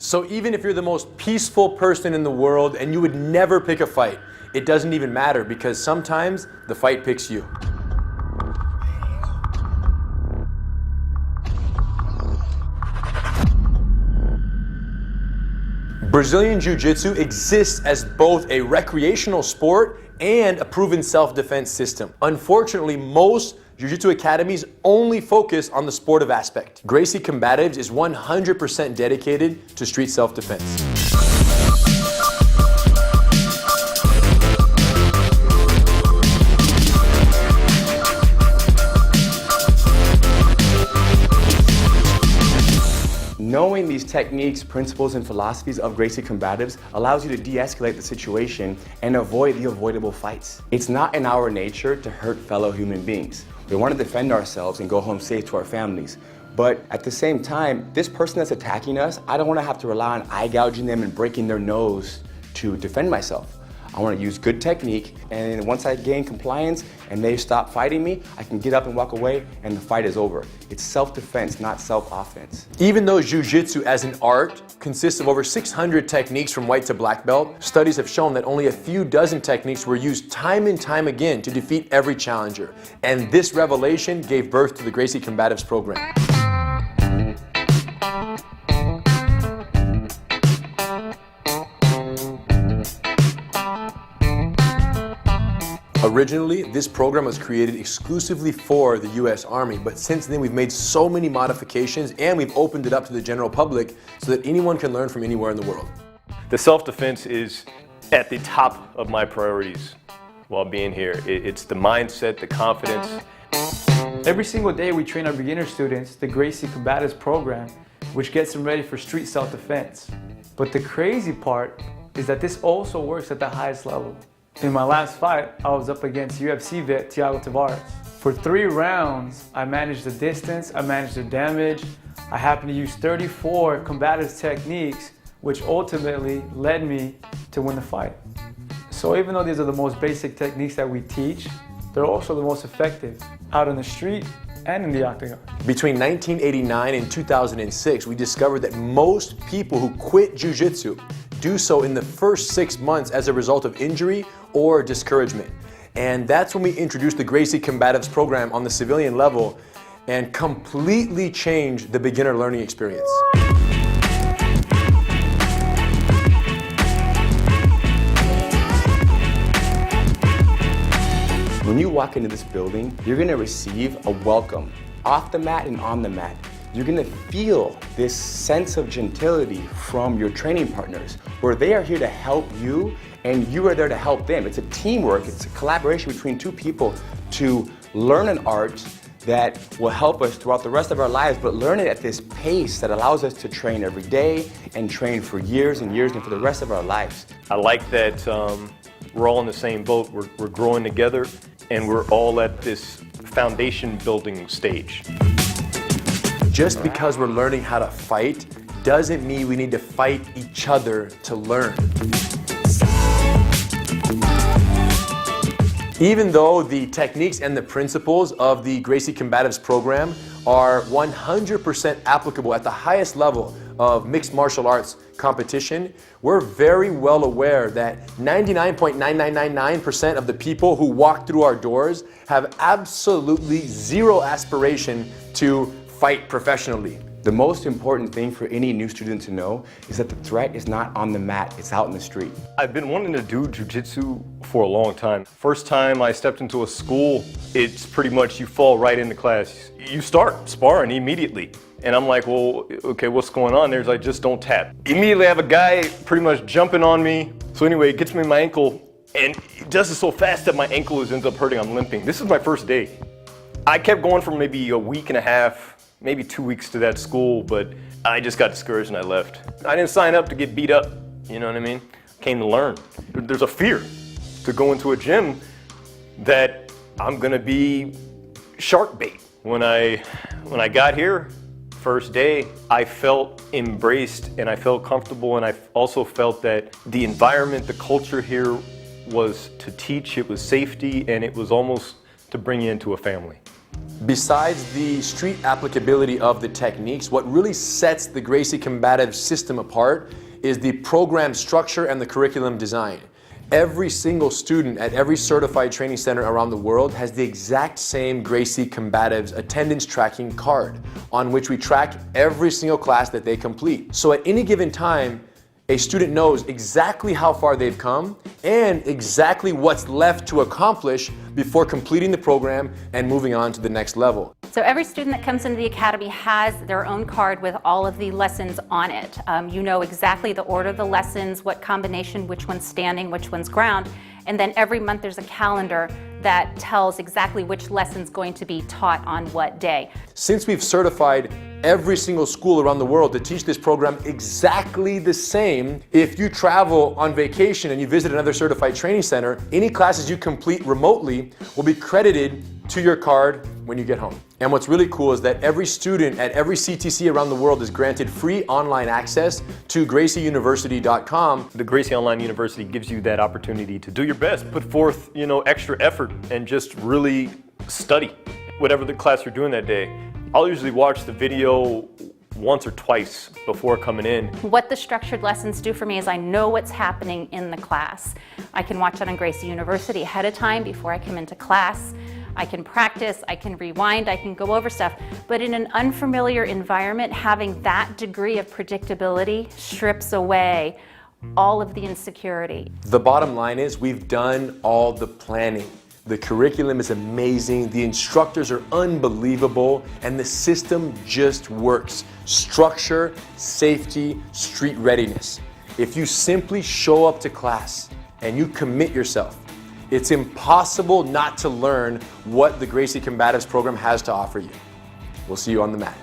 So even if you're the most peaceful person in the world and you would never pick a fight, it doesn't even matter because sometimes the fight picks you. Brazilian Jiu Jitsu exists as both a recreational sport and a proven self-defense system. Unfortunately, most Jiu Jitsu academies only focus on the sportive aspect. Gracie Combatives is 100% dedicated to street self-defense. Knowing these techniques, principles, and philosophies of Gracie Combatives allows you to de-escalate the situation and avoid the avoidable fights. It's not in our nature to hurt fellow human beings. We want to defend ourselves and go home safe to our families. But at the same time, this person that's attacking us, I don't want to have to rely on eye gouging them and breaking their nose to defend myself. I want to use good technique, and once I gain compliance and they stop fighting me, I can get up and walk away and the fight is over. It's self-defense, not self-offense. Even though Jiu Jitsu as an art consists of over 600 techniques from white to black belt, studies have shown that only a few dozen techniques were used time and time again to defeat every challenger. And this revelation gave birth to the Gracie Combatives program. Originally, this program was created exclusively for the US Army, but since then we've made so many modifications and we've opened it up to the general public so that anyone can learn from anywhere in the world. The self-defense is at the top of my priorities while being here. It's the mindset, the confidence. Every single day we train our beginner students the Gracie Combatives program, which gets them ready for street self-defense. But the crazy part is that this also works at the highest level. In my last fight, I was up against UFC vet Thiago Tavares. For 3 rounds, I managed the distance, I managed the damage. I happened to use 34 combative techniques, which ultimately led me to win the fight. So even though these are the most basic techniques that we teach, they're also the most effective out on the street and in the octagon. Between 1989 and 2006, we discovered that most people who quit Jiu Jitsu do so in the first 6 months as a result of injury or discouragement. And that's when we introduced the Gracie Combatives program on the civilian level and completely changed the beginner learning experience. When you walk into this building, you're going to receive a welcome off the mat and on the mat. You're going to feel this sense of gentility from your training partners, where they are here to help you and you are there to help them. It's a teamwork, it's a collaboration between 2 people to learn an art that will help us throughout the rest of our lives, but learn it at this pace that allows us to train every day and train for years and years and for the rest of our lives. I like that we're all in the same boat. We're growing together and we're all at this foundation building stage. Just because we're learning how to fight doesn't mean we need to fight each other to learn. Even though the techniques and the principles of the Gracie Combatives program are 100% applicable at the highest level of mixed martial arts competition, we're very well aware that 99.9999% of the people who walk through our doors have absolutely zero aspiration to fight professionally. The most important thing for any new student to know is that the threat is not on the mat, it's out in the street. I've been wanting to do jiu-jitsu for a long time. First time I stepped into a school, it's pretty much you fall right into class. You start sparring immediately. And I'm like, well, okay, what's going on? There's like, just don't tap. Immediately I have a guy pretty much jumping on me. So anyway, it gets me in my ankle and he does it so fast that my ankle ends up hurting, I'm limping. This is my first day. I kept going for maybe a week and a half, maybe 2 weeks to that school, but I just got discouraged and I left. I didn't sign up to get beat up, you know what I mean? I came to learn. There's a fear to go into a gym that I'm gonna be shark bait. When I got here, first day, I felt embraced and I felt comfortable, and I also felt that the environment, the culture here was to teach, it was safety, and it was almost to bring you into a family. Besides the street applicability of the techniques, what really sets the Gracie Combative system apart is the program structure and the curriculum design. Every single student at every certified training center around the world has the exact same Gracie Combatives attendance tracking card on which we track every single class that they complete. So at any given time, a student knows exactly how far they've come and exactly what's left to accomplish before completing the program and moving on to the next level. So every student that comes into the Academy has their own card with all of the lessons on it. You know exactly the order of the lessons, what combination, which one's standing, which one's ground, and then every month there's a calendar that tells exactly which lesson's going to be taught on what day. Since we've certified every single school around the world to teach this program exactly the same, if you travel on vacation and you visit another certified training center, any classes you complete remotely will be credited to your card when you get home. And what's really cool is that every student at every CTC around the world is granted free online access to gracieuniversity.com. The Gracie Online University gives you that opportunity to do your best, put forth, extra effort and just really study whatever the class you're doing that day. I'll usually watch the video once or twice before coming in. What the structured lessons do for me is I know what's happening in the class. I can watch it on Gracie University ahead of time before I come into class. I can practice, I can rewind, I can go over stuff. But in an unfamiliar environment, having that degree of predictability strips away all of the insecurity. The bottom line is we've done all the planning. The curriculum is amazing, the instructors are unbelievable, and the system just works. Structure, safety, street readiness. If you simply show up to class and you commit yourself, it's impossible not to learn what the Gracie Combatives program has to offer you. We'll see you on the mat.